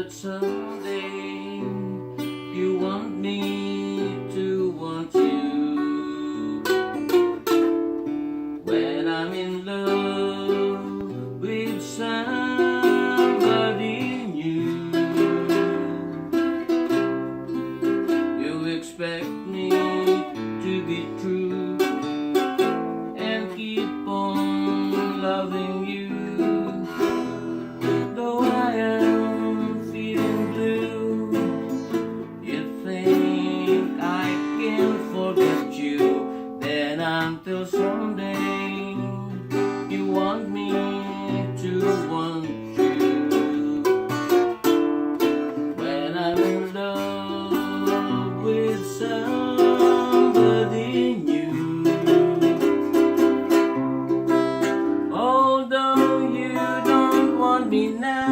that someday you want me to want you. When I'm in love with somebody new, you expect me to be true and keep on loving you. Though I am feeling blue, you think I can forget you. Then until someday you want me to want you. When I'm in love with somebody new, although you don't want me now,